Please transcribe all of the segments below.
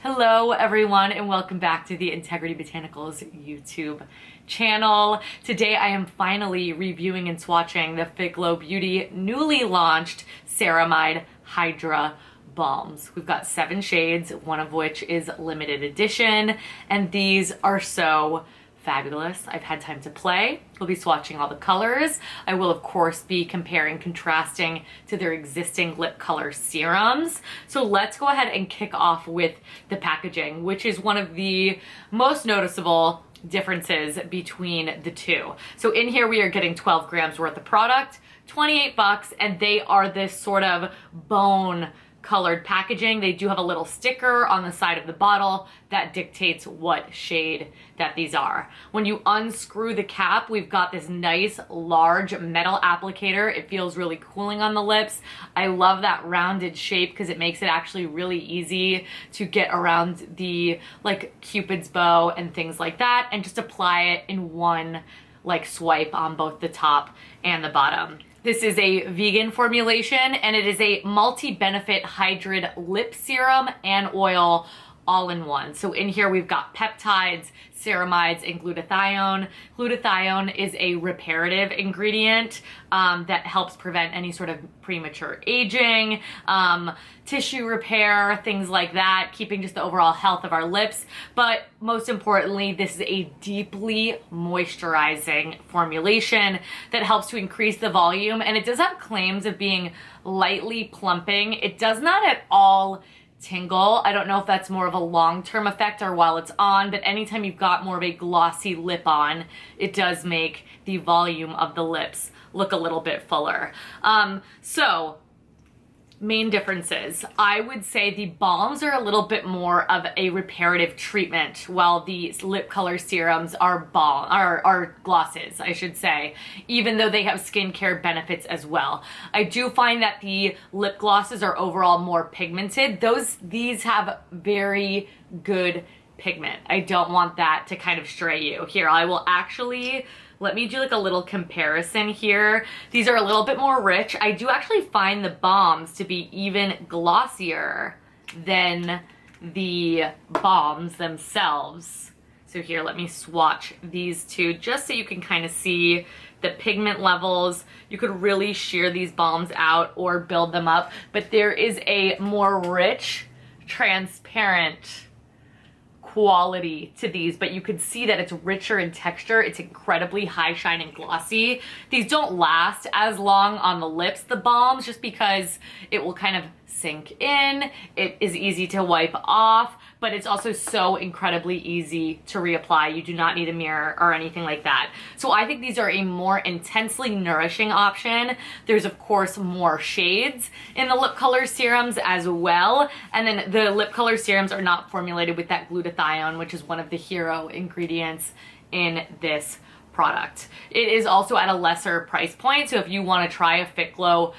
Hello everyone and welcome back to the Integrity Botanicals YouTube channel. Today I am finally reviewing and swatching the FITGLOW Beauty newly launched Ceramide Hydra Balms. We've got 7 shades, one of which is limited edition, and these are so fabulous. I've had time to play. We'll be swatching all the colors. I will of course be comparing, contrasting to their existing lip color serums. So let's go ahead and kick off with the packaging, which is one of the most noticeable differences between the two. So in here we are getting 12 grams worth of product, 28 bucks, and they are this sort of bone colored packaging. They do have a little sticker on the side of the bottle that dictates what shade that these are. When you unscrew the cap, we've got this nice large metal applicator. It feels really cooling on the lips. I love that rounded shape because it makes it actually really easy to get around the like Cupid's bow and things like that, and just apply it in one like swipe on both the top and the bottom. This is a vegan formulation and it is a multi-benefit hydrid lip serum and oil all in one. So in here we've got peptides, ceramides, and glutathione. Glutathione is a reparative ingredient that helps prevent any sort of premature aging, tissue repair, things like that, keeping just the overall health of our lips. But most importantly, this is a deeply moisturizing formulation that helps to increase the volume, and it does have claims of being lightly plumping. It does not at all tingle. I don't know if that's more of a long-term effect or while it's on, but anytime you've got more of a glossy lip on, it does make the volume of the lips look a little bit fuller. So main differences. I would say the balms are a little bit more of a reparative treatment, while the lip color serums are glosses, I should say, even though they have skincare benefits as well. I do find that the lip glosses are overall more pigmented. These have very good pigment. I don't want that to kind of stray you. Here, I will actually let me do like a little comparison here. These are a little bit more rich. I do actually find the balms to be even glossier than the balms themselves. So here, let me swatch these two just so you can kind of see the pigment levels. You could really shear these balms out or build them up, but there is a more rich, transparent quality to these, but you can see that it's richer in texture. It's incredibly high shine and glossy. These don't last as long on the lips, the balms, just because it will kind of sink in. It is easy to wipe off, but it's also so incredibly easy to reapply. You do not need a mirror or anything like that. So I think these are a more intensely nourishing option. There's of course more shades in the lip color serums as well. And then the lip color serums are not formulated with that glutathione, which is one of the hero ingredients in this product. It is also at a lesser price point. So if you want to try a FITGLOW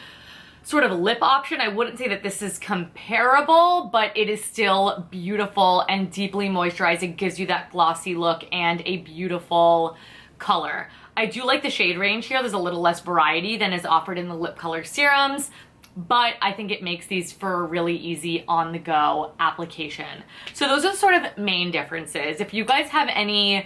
sort of lip option, I wouldn't say that this is comparable, but it is still beautiful and deeply moisturizing. Gives you that glossy look and a beautiful color. I do like the shade range here. There's a little less variety than is offered in the lip color serums, but I think it makes these for a really easy on-the-go application. So those are sort of main differences. If you guys have any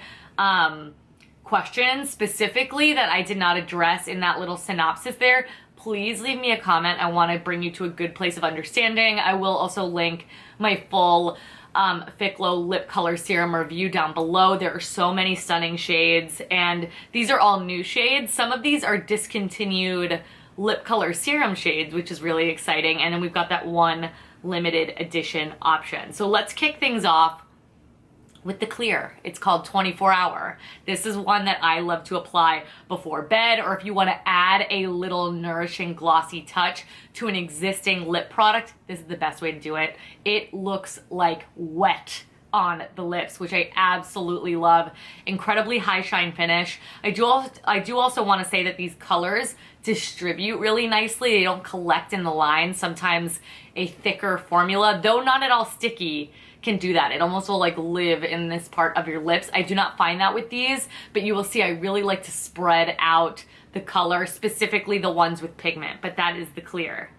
questions specifically that I did not address in that little synopsis there, please leave me a comment. I want to bring you to a good place of understanding. I will also link my full FITGLOW lip color serum review down below. There are so many stunning shades, and these are all new shades. Some of these are discontinued lip color serum shades, which is really exciting. And then we've got that one limited edition option. So let's kick things off with the clear. It's called 24 Hour. This is one that I love to apply before bed, or if you want to add a little nourishing glossy touch to an existing lip product, this is the best way to do it. It looks like wet on the lips, which I absolutely love. Incredibly high shine finish. I do also want to say that these colors distribute really nicely. They don't collect in the lines. Sometimes a thicker formula, though not at all sticky, can do that. It almost will like live in this part of your lips. I do not find that with these, but you will see I really like to spread out the color, specifically the ones with pigment, but that is the clear.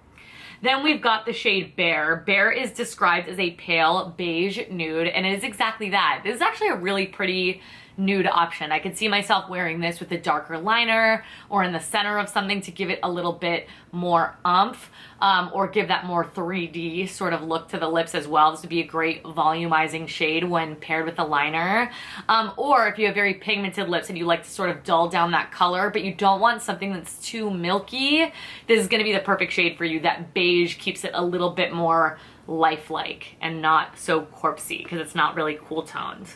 Then we've got the shade Bear. Bear is described as a pale beige nude, and it is exactly that. This is actually a really pretty nude option. I could see myself wearing this with a darker liner or in the center of something to give it a little bit more oomph, or give that more 3D sort of look to the lips as well. This would be a great volumizing shade when paired with a liner. Or if you have very pigmented lips and you like to sort of dull down that color, but you don't want something that's too milky, this is gonna be the perfect shade for you. That beige keeps it a little bit more lifelike and not so corpsey because it's not really cool toned.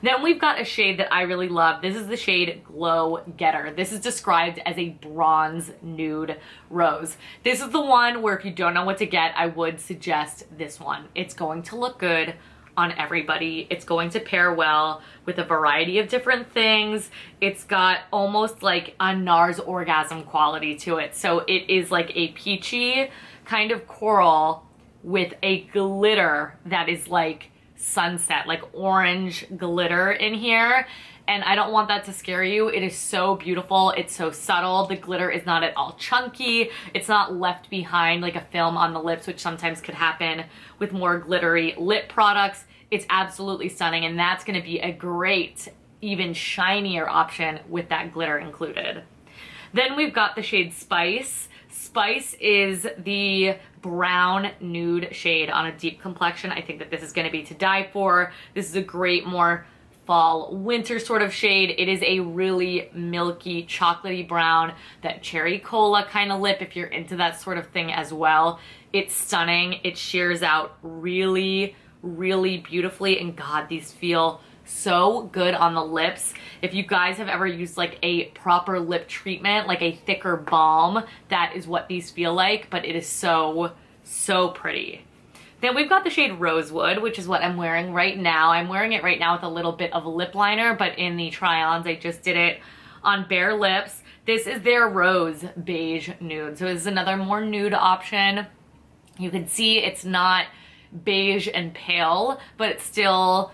Then we've got a shade that I really love. This is the shade Glow Getter. This is described as a bronze nude rose. This is the one where if you don't know what to get, I would suggest this one. It's going to look good on everybody. It's going to pair well with a variety of different things. It's got almost like a NARS orgasm quality to it. So it is like a peachy kind of coral with a glitter that is like sunset, like orange glitter in here, and I don't want that to scare you. It is so beautiful. It's so subtle. The glitter is not at all chunky. It's not left behind like a film on the lips, which sometimes could happen with more glittery lip products. It's absolutely stunning, and that's going to be a great, even shinier option with that glitter included. Then we've got the shade Spice. Spice is the brown nude shade on a deep complexion. I think that this is going to be to die for. This is a great, more fall winter sort of shade. It is a really milky chocolatey brown, that cherry cola kind of lip if you're into that sort of thing as well. It's stunning. It shears out really, really beautifully, and God, these feel so good on the lips. If you guys have ever used like a proper lip treatment, like a thicker balm, that is what these feel like, but it is so, so pretty. Then we've got the shade Rosewood, which is what I'm wearing right now. I'm wearing it right now with a little bit of lip liner, but in the try-ons, I just did it on bare lips. This is their Rose Beige Nude. So this is another more nude option. You can see it's not beige and pale, but it's still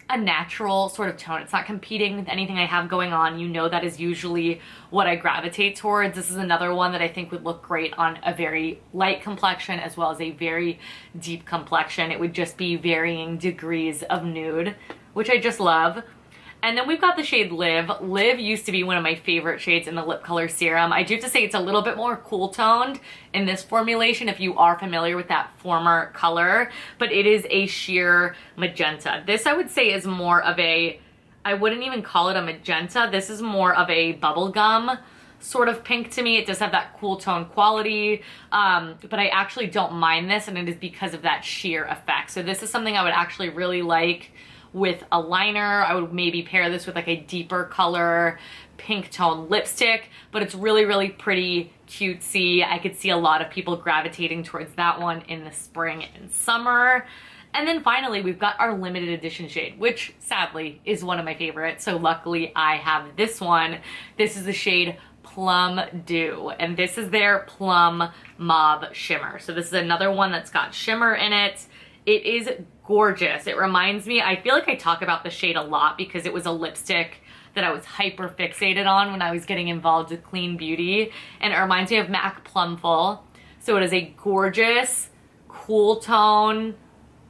a natural sort of tone. It's not competing with anything I have going on. You know that is usually what I gravitate towards. This is another one that I think would look great on a very light complexion as well as a very deep complexion. It would just be varying degrees of nude, which I just love. And then we've got the shade Live. Live used to be one of my favorite shades in the lip color serum. I do have to say it's a little bit more cool toned in this formulation if you are familiar with that former color, but it is a sheer magenta. This I would say is more of a, I wouldn't even call it a magenta. This is more of a bubblegum sort of pink to me. It does have that cool tone quality, but I actually don't mind this, and it is because of that sheer effect. So this is something I would actually really like with a liner. I would maybe pair this with like a deeper color pink tone lipstick, but it's really, really pretty cutesy. I could see a lot of people gravitating towards that one in the spring and summer. And then finally, we've got our limited edition shade, which sadly is one of my favorites. So luckily I have this one. This is the shade Plum Dew, and this is their Plum Mauve Shimmer. So this is another one that's got shimmer in it. It is gorgeous. It reminds me, I feel like I talk about the shade a lot because it was a lipstick that I was hyper fixated on when I was getting involved with clean beauty, and it reminds me of MAC Plumful. So it is a gorgeous, cool tone,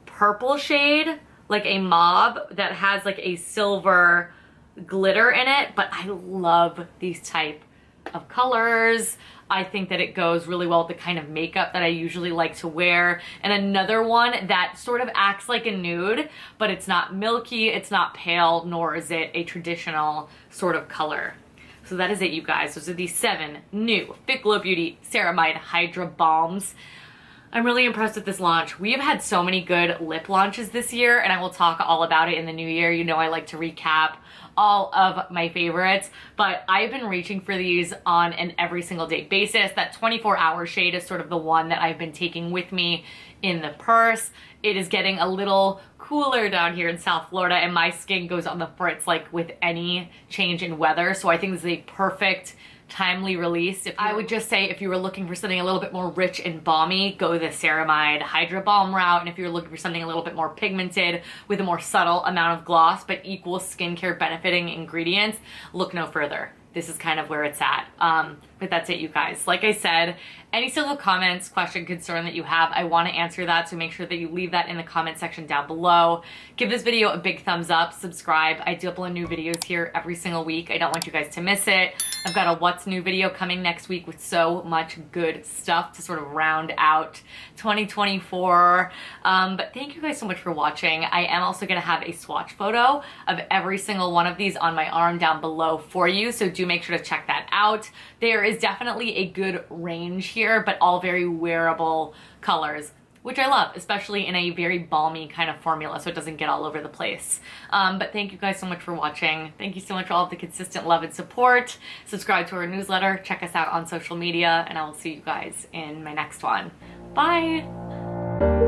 purple shade, like a mauve that has like a silver glitter in it, but I love these type of colors. I think that it goes really well with the kind of makeup that I usually like to wear. And another one that sort of acts like a nude, but it's not milky, it's not pale, nor is it a traditional sort of color. So that is it, you guys. Those are the 7 new FITGLOW Beauty Ceramide Hydra Balms. I'm really impressed with this launch. We have had so many good lip launches this year, and I will talk all about it in the new year. You know I like to recap all of my favorites, but I've been reaching for these on an every single day basis. That 24-hour shade is sort of the one that I've been taking with me in the purse. It is getting a little cooler down here in South Florida, and my skin goes on the fritz like with any change in weather, so I think this is a perfect timely release. I would just say if you were looking for something a little bit more rich and balmy, go the Ceramide Hydra Balm route. And if you're looking for something a little bit more pigmented with a more subtle amount of gloss but equal skincare benefiting ingredients, look no further. This is kind of where it's at. But that's it, you guys. Like I said, any single comments, question, concern that you have, I want to answer that, so make sure that you leave that in the comment section down below. Give this video a big thumbs up, subscribe. I do upload new videos here every single week. I don't want you guys to miss it. I've got a what's new video coming next week with so much good stuff to sort of round out 2024. But thank you guys so much for watching. I am also going to have a swatch photo of every single one of these on my arm down below for you, so do make sure to check that out. There is definitely a good range here, but all very wearable colors, which I love, especially in a very balmy kind of formula so it doesn't get all over the place. But thank you guys so much for watching. Thank you so much for all of the consistent love and support. Subscribe to our newsletter, check us out on social media, and I will see you guys in my next one. Bye!